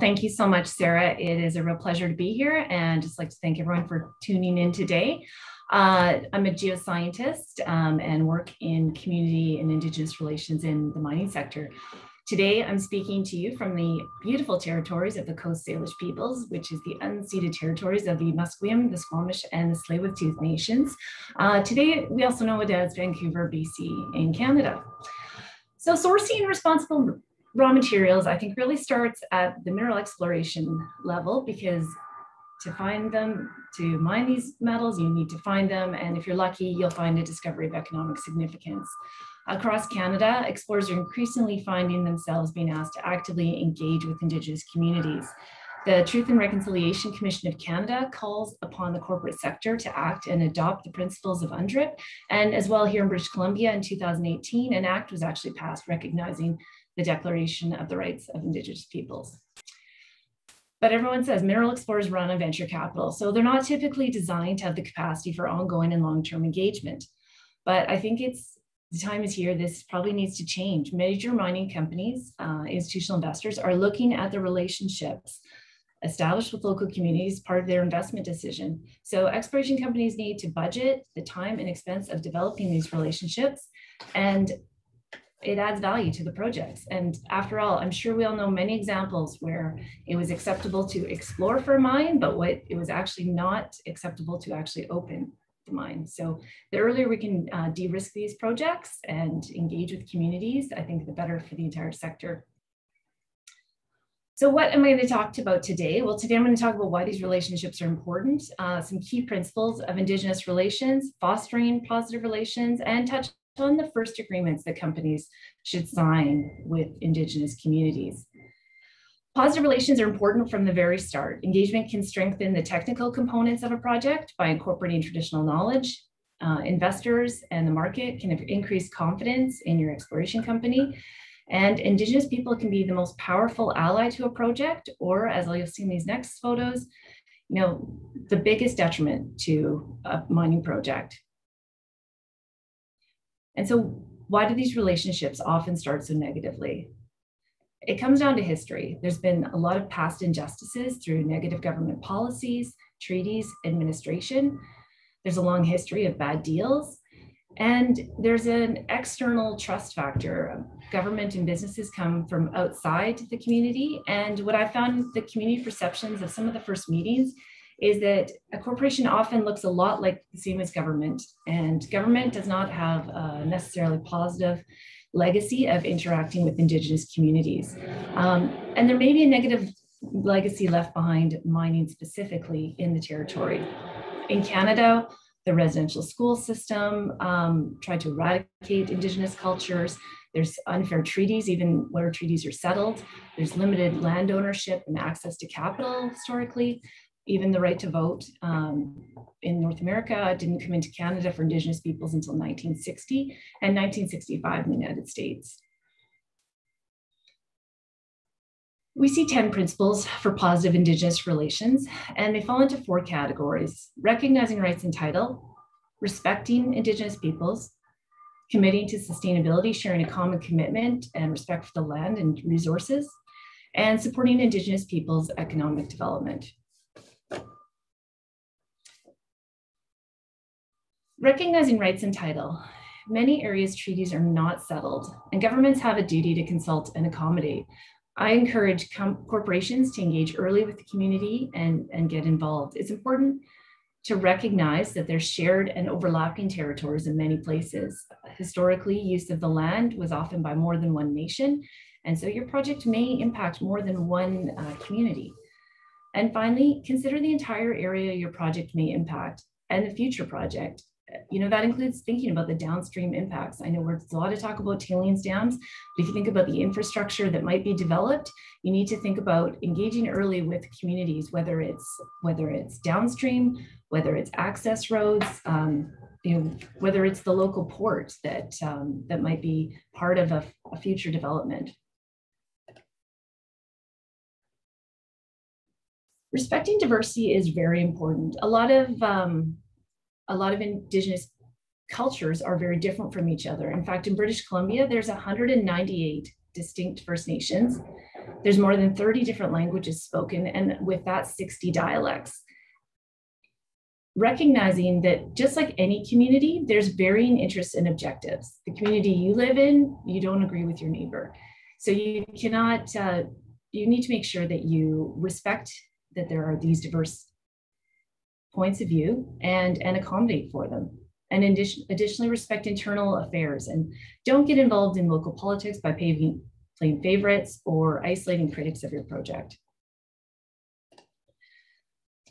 Thank you so much, Sarah. It is a real pleasure to be here, and just like to thank everyone for tuning in today. I'm a geoscientist and work in community and Indigenous relations in the mining sector. Today, I'm speaking to you from the beautiful territories of the Coast Salish peoples, which is the unceded territories of the Musqueam, the Squamish, and the Tsleil-Waututh nations. Today, we also know it as Vancouver, BC, in Canada. So sourcing responsible raw materials, I think, really starts at the mineral exploration level, because to find them, to mine these metals, you need to find them. And if you're lucky, you'll find a discovery of economic significance. Across Canada, explorers are increasingly finding themselves being asked to actively engage with Indigenous communities. The Truth and Reconciliation Commission of Canada calls upon the corporate sector to act and adopt the principles of UNDRIP. And as well, here in British Columbia in 2018, an act was actually passed recognizing the Declaration of the Rights of Indigenous Peoples. But everyone says mineral explorers run on venture capital, so they're not typically designed to have the capacity for ongoing and long-term engagement. But I think the time is here. This probably needs to change. Major mining companies, institutional investors are looking at the relationships established with local communities, part of their investment decision. So exploration companies need to budget the time and expense of developing these relationships, and it adds value to the projects. And after all, I'm sure we all know many examples where it was acceptable to explore for a mine, but it was actually not acceptable to actually open the mine. So the earlier we can de-risk these projects and engage with communities, I think the better for the entire sector. So what am I going to talk about today? Well, today I'm going to talk about why these relationships are important, some key principles of Indigenous relations, fostering positive relations, and touch on the first agreements that companies should sign with Indigenous communities. Positive relations are important from the very start. Engagement can strengthen the technical components of a project by incorporating traditional knowledge. Investors and the market can increase confidence in your exploration company. And Indigenous people can be the most powerful ally to a project, or as you'll see in these next photos, the biggest detriment to a mining project. And so why do these relationships often start so negatively? It comes down to history. There's been a lot of past injustices through negative government policies, treaties, administration. There's a long history of bad deals. And there's an external trust factor. Government and businesses come from outside the community. And what I found in the community perceptions of some of the first meetings is that a corporation often looks a lot like the same as government, and government does not have a necessarily positive legacy of interacting with Indigenous communities. And there may be a negative legacy left behind mining specifically in the territory. In Canada, the residential school system tried to eradicate Indigenous cultures. There's unfair treaties, even where treaties are settled. There's limited land ownership and access to capital historically. Even the right to vote in North America didn't come into Canada for Indigenous peoples until 1960 and 1965 in the United States. We see 10 principles for positive Indigenous relations, and they fall into 4 categories: recognizing rights and title, respecting Indigenous peoples, committing to sustainability, sharing a common commitment and respect for the land and resources, and supporting Indigenous peoples' economic development. Recognizing rights and title. Many areas treaties are not settled, and governments have a duty to consult and accommodate. I encourage corporations to engage early with the community and get involved. It's important to recognize that there's shared and overlapping territories in many places. Historically, use of the land was often by more than one nation, and so your project may impact more than one community. And finally, consider the entire area your project may impact and the future project. That includes thinking about the downstream impacts. I know there's a lot of talk about tailings dams, but if you think about the infrastructure that might be developed, you need to think about engaging early with communities, whether it's downstream, whether it's access roads, whether it's the local port that might be part of a future development. Respecting diversity is very important. A lot of Indigenous cultures are very different from each other. In fact, in British Columbia, there's 198 distinct First Nations. There's more than 30 different languages spoken, and with that, 60 dialects. Recognizing that just like any community, there's varying interests and objectives. The community you live in, you don't agree with your neighbor. So you cannot, you need to make sure that you respect that there are these diverse points of view and accommodate for them. And additionally, respect internal affairs and don't get involved in local politics by playing favorites or isolating critics of your project.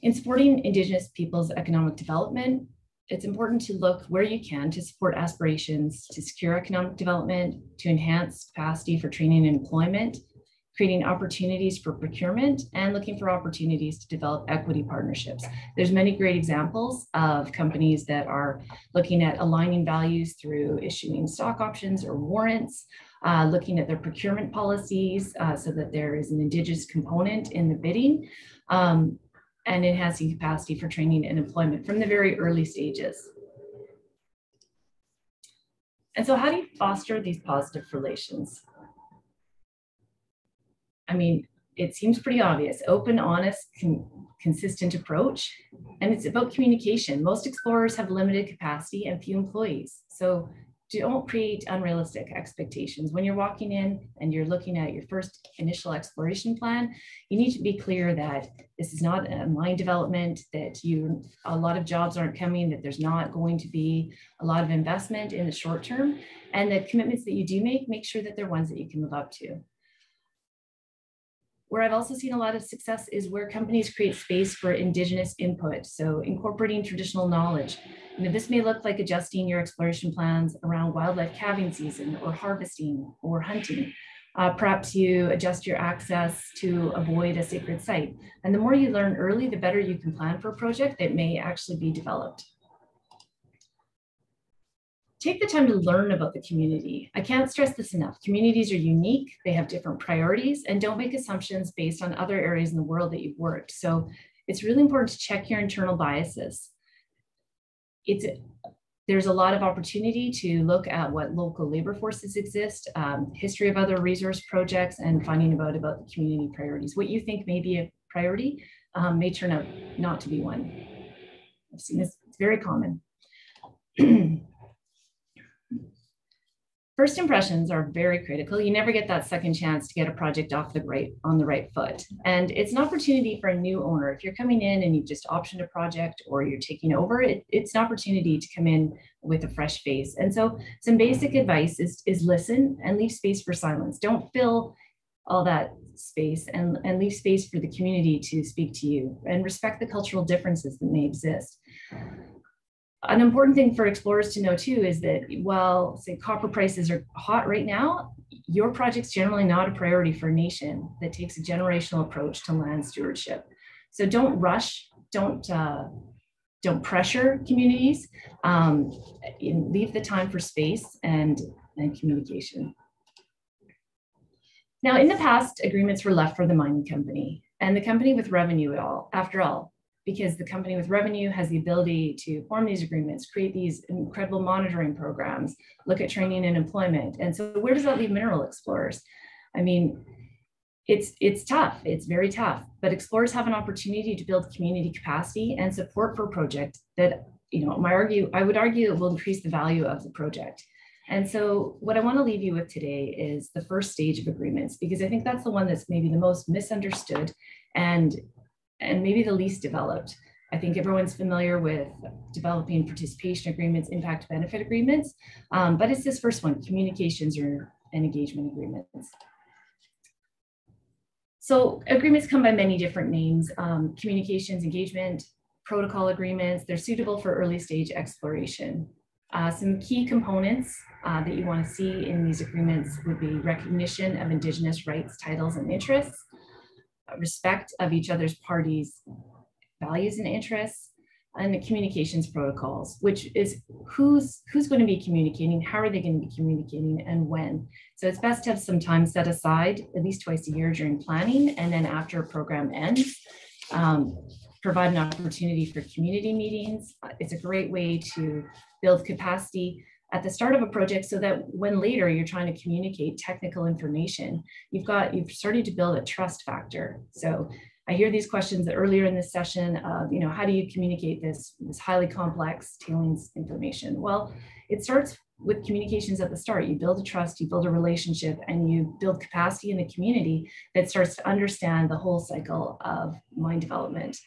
In supporting Indigenous people's economic development, it's important to look where you can to support aspirations to secure economic development, to enhance capacity for training and employment, creating opportunities for procurement, and looking for opportunities to develop equity partnerships. There's many great examples of companies that are looking at aligning values through issuing stock options or warrants, looking at their procurement policies so that there is an Indigenous component in the bidding, and enhancing capacity for training and employment from the very early stages. And so how do you foster these positive relations? I mean, it seems pretty obvious: open, honest, consistent approach. And it's about communication. Most explorers have limited capacity and few employees. So don't create unrealistic expectations. When you're walking in and you're looking at your first initial exploration plan, you need to be clear that this is not a mine development, that a lot of jobs aren't coming, that there's not going to be a lot of investment in the short term. And the commitments that you do make sure that they're ones that you can live up to. Where I've also seen a lot of success is where companies create space for Indigenous input. So incorporating traditional knowledge. This may look like adjusting your exploration plans around wildlife calving season or harvesting or hunting. Perhaps you adjust your access to avoid a sacred site. And the more you learn early, the better you can plan for a project that may actually be developed. Take the time to learn about the community. I can't stress this enough. Communities are unique, they have different priorities, and don't make assumptions based on other areas in the world that you've worked. So it's really important to check your internal biases. There's a lot of opportunity to look at what local labor forces exist, history of other resource projects, and finding about the community priorities. What you think may be a priority may turn out not to be one. I've seen this, it's very common. First impressions are very critical. You never get that second chance to get a project on the right foot. And it's an opportunity for a new owner. If you're coming in and you've just optioned a project or you're taking over, it's an opportunity to come in with a fresh face. And so some basic advice is listen and leave space for silence. Don't fill all that space and leave space for the community to speak to you, and respect the cultural differences that may exist. An important thing for explorers to know too is that while, say, copper prices are hot right now, your project's generally not a priority for a nation that takes a generational approach to land stewardship. So don't rush, don't pressure communities, leave the time for space and communication. Now, in the past, agreements were left for the mining company and the company with revenue after all, because the company with revenue has the ability to form these agreements, create these incredible monitoring programs, look at training and employment. And so where does that leave mineral explorers? I mean, it's tough, it's very tough, but explorers have an opportunity to build community capacity and support for a project that, I would argue it will increase the value of the project. And so what I want to leave you with today is the first stage of agreements, because I think that's the one that's maybe the most misunderstood and maybe the least developed. I think everyone's familiar with developing participation agreements, impact benefit agreements, but it's this first one, communications and engagement agreements. So agreements come by many different names: communications, engagement, protocol agreements. They're suitable for early stage exploration. Some key components that you want to see in these agreements would be recognition of Indigenous rights, titles, and interests, respect of each other's parties' values and interests, and the communications protocols, which is who's going to be communicating, how are they going to be communicating, and when. So it's best to have some time set aside, at least twice a year during planning, and then after a program ends, provide an opportunity for community meetings. It's a great way to build capacity, at the start of a project, so that when later you're trying to communicate technical information, you've started to build a trust factor. So I hear these questions earlier in this session of, how do you communicate this highly complex tailings information? Well, it starts with communications at the start. You build a trust, you build a relationship, and you build capacity in the community that starts to understand the whole cycle of mine development.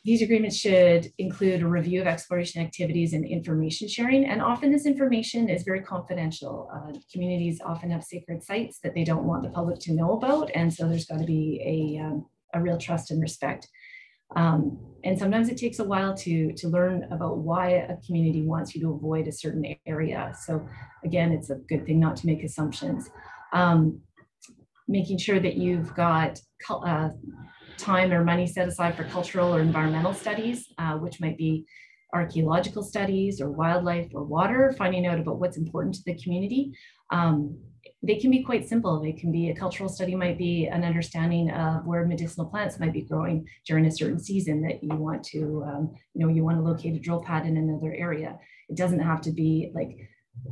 These agreements should include a review of exploration activities and information sharing. And often this information is very confidential. Communities often have sacred sites that they don't want the public to know about. And so there's got to be a real trust and respect. And sometimes it takes a while to learn about why a community wants you to avoid a certain area. So again, it's a good thing not to make assumptions. Making sure that you've got time or money set aside for cultural or environmental studies, which might be archaeological studies or wildlife or water, finding out about what's important to the community. They can be quite simple. They can be, a cultural study might be an understanding of where medicinal plants might be growing during a certain season that you want to, you want to locate a drill pad in another area. It doesn't have to be like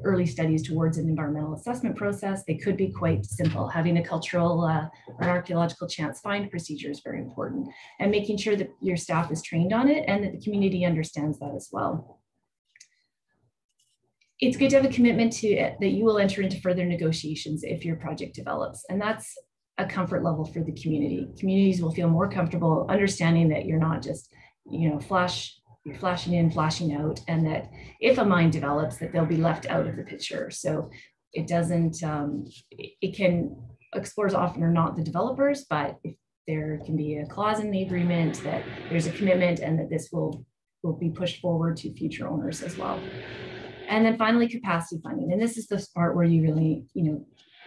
early studies towards an environmental assessment process. They could be quite simple. Having a cultural or archaeological chance find procedure is very important, and making sure that your staff is trained on it and that the community understands that as well. It's good to have a commitment to that you will enter into further negotiations if your project develops, and that's a comfort level for the community. Communities will feel more comfortable understanding that you're not just, you're flashing in, flashing out, and that if a mine develops, that they'll be left out of the picture. So it doesn't, explorers often are not the developers, but if there can be a clause in the agreement that there's a commitment and that this will be pushed forward to future owners as well. And then finally, capacity funding. And this is the part where you really,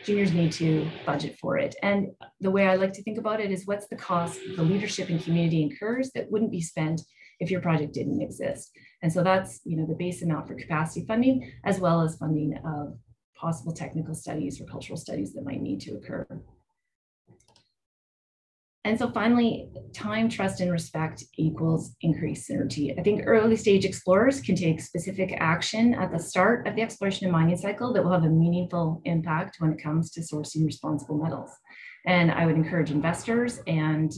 juniors need to budget for it. And the way I like to think about it is, what's the cost the leadership and community incurs that wouldn't be spent if your project didn't exist? And so that's, the base amount for capacity funding, as well as funding of possible technical studies or cultural studies that might need to occur. And so finally, time, trust, and respect equals increased synergy. I think early stage explorers can take specific action at the start of the exploration and mining cycle that will have a meaningful impact when it comes to sourcing responsible metals. And I would encourage investors and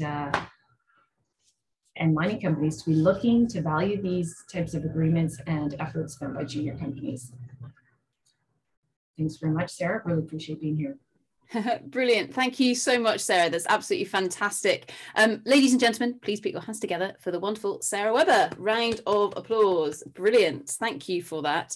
mining companies to be looking to value these types of agreements and efforts spent by junior companies. Thanks very much, Sarah. Really appreciate being here. Brilliant. Thank you so much, Sarah. That's absolutely fantastic. Ladies and gentlemen, please put your hands together for the wonderful Sarah Webber. Round of applause. Brilliant. Thank you for that.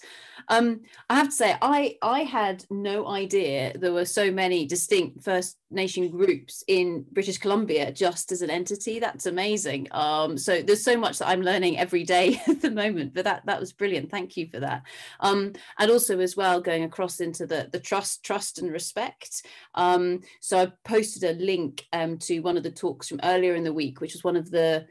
I have to say, I had no idea there were so many distinct First Nation groups in British Columbia just as an entity. That's amazing. So there's so much that I'm learning every day at the moment, but that was brilliant. Thank you for that. And also as well, going across into the trust and respect. So I posted a link to one of the talks from earlier in the week, which was one of the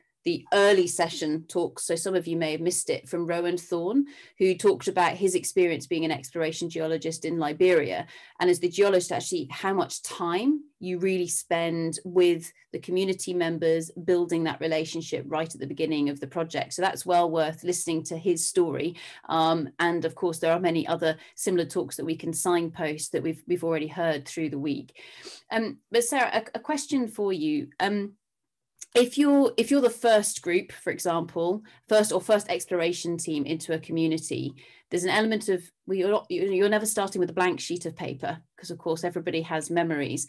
early session talks. So some of you may have missed it, from Rowan Thorne, who talked about his experience being an exploration geologist in Liberia. And as the geologist, actually, how much time you really spend with the community members, building that relationship right at the beginning of the project. So that's well worth listening to his story. And of course, there are many other similar talks that we can signpost that we've already heard through the week. But Sarah, a question for you. If you're the first group, for example, first exploration team into a community, there's an element of, well, you're never starting with a blank sheet of paper, because of course everybody has memories.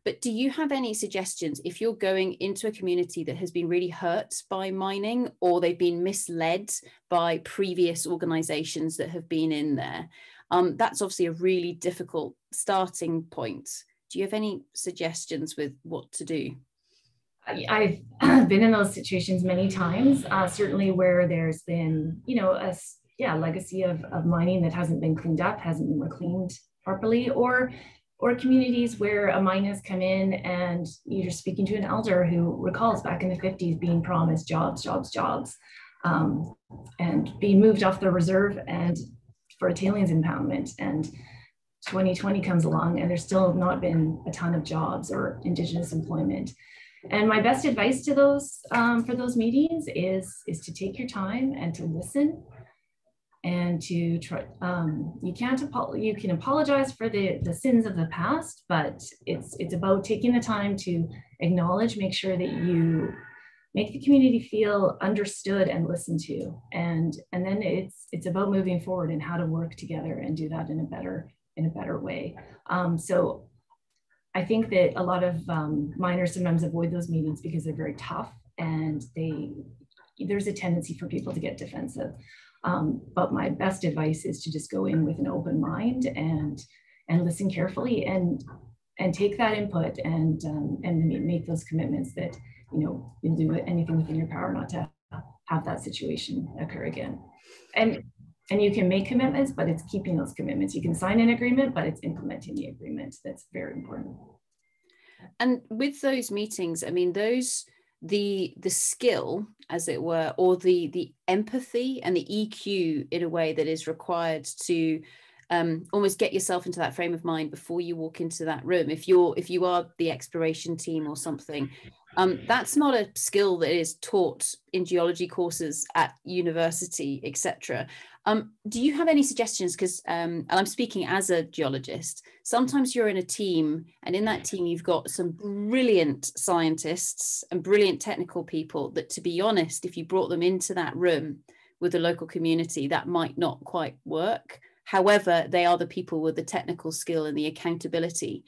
But do you have any suggestions if you're going into a community that has been really hurt by mining, or they've been misled by previous organizations that have been in there? That's obviously a really difficult starting point. Do you have any suggestions with what to do? I've been in those situations many times, certainly where there's been, a legacy of mining that hasn't been cleaned up, hasn't been reclaimed properly, or communities where a mine has come in and you're speaking to an elder who recalls back in the 50s being promised jobs, and being moved off the reserve and for a tailings impoundment. And 2020 comes along and there's still not been a ton of jobs or Indigenous employment. And my best advice to those for those meetings is to take your time and to listen and to try, you can apologize for the sins of the past, but it's about taking the time to acknowledge, make sure that you make the community feel understood and listened to, and then it's about moving forward and how to work together and do that in a better way. So I think that a lot of miners sometimes avoid those meetings because they're very tough, and there's a tendency for people to get defensive. But my best advice is to just go in with an open mind and listen carefully and take that input and make those commitments that, you know, you'll do anything within your power not to have that situation occur again. And you can make commitments, but it's keeping those commitments. You can sign an agreement, but it's implementing the agreement. That's very important. And with those meetings, I mean, the skill, as it were, or the empathy and the EQ in a way that is required to almost get yourself into that frame of mind before you walk into that room. If you are the exploration team or something, that's not a skill that is taught in geology courses at university, etc. Do you have any suggestions? Because, and I'm speaking as a geologist, sometimes you're in a team, and in that team you've got some brilliant scientists and brilliant technical people that, to be honest, if you brought them into that room with the local community, that might not quite work. However, they are the people with the technical skill and the accountability.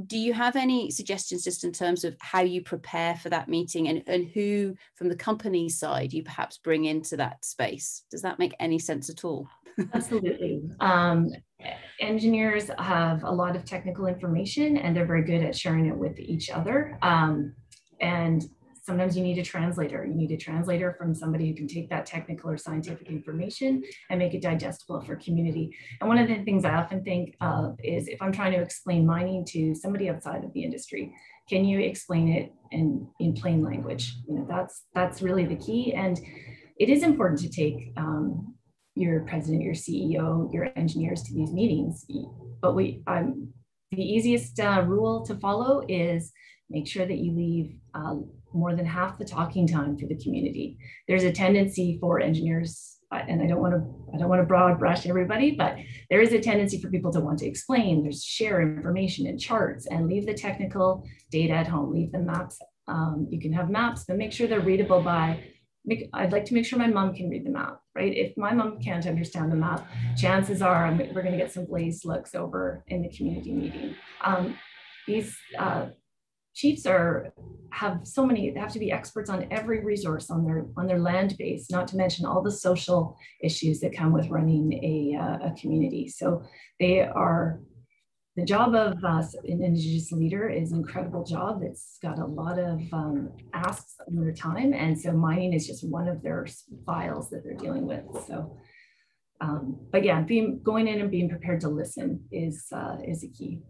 Do you have any suggestions just in terms of how you prepare for that meeting, and who from the company side you perhaps bring into that space? Does that make any sense at all? Absolutely. Engineers have a lot of technical information, and they're very good at sharing it with each other. And sometimes you need a translator. You need a translator from somebody who can take that technical or scientific information and make it digestible for community. And one of the things I often think of is, if I'm trying to explain mining to somebody outside of the industry, can you explain it in plain language? You know, that's really the key. And it is important to take your president, your CEO, your engineers to these meetings. But the easiest rule to follow is make sure that you leave more than half the talking time for the community. There's a tendency for engineers, and I don't want to broad brush everybody, but there is a tendency for people to want to explain. There's share information and charts, and leave the technical data at home. Leave the maps. You can have maps, but make sure they're readable by. I'd like to make sure my mom can read the map, right? If my mom can't understand the map, chances are we're going to get some glazed looks over in the community meeting. These chiefs have so many. They have to be experts on every resource on their land base, not to mention all the social issues that come with running a community. So the job of an Indigenous leader is an incredible job. It's got a lot of asks on their time, and so mining is just one of their files that they're dealing with. So, but yeah, going in and being prepared to listen is a key.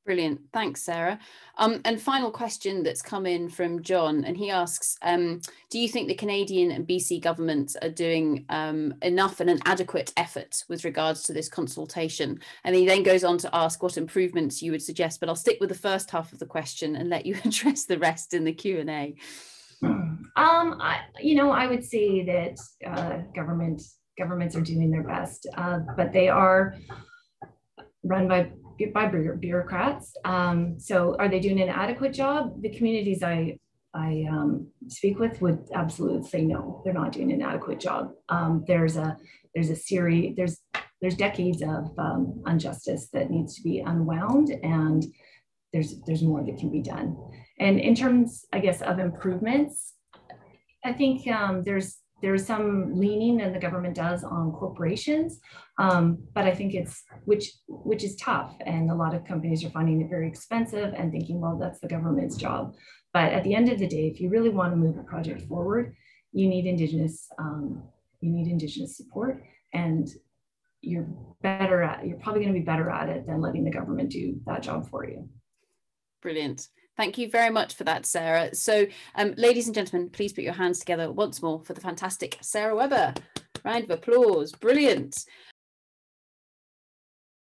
Brilliant. Thanks, Sarah. And final question that's come in from John, and he asks, do you think the Canadian and BC governments are doing enough and an adequate effort with regards to this consultation? And he then goes on to ask what improvements you would suggest, but I'll stick with the first half of the question and let you address the rest in the Q&A. I would say that governments are doing their best, but they are run by bureaucrats. So are they doing an adequate job? The communities I speak with would absolutely say no, they're not doing an adequate job. There's decades of injustice that needs to be unwound, and there's more that can be done. And in terms, I guess, of improvements, I think there's some leaning that the government does on corporations, but I think which is tough, and a lot of companies are finding it very expensive and thinking, well, that's the government's job. But at the end of the day, if you really want to move a project forward, you need Indigenous support, and you're probably going to be better at it than letting the government do that job for you. Brilliant. Thank you very much for that, Sarah. So, ladies and gentlemen, please put your hands together once more for the fantastic Sarah Webber. Round of applause. Brilliant.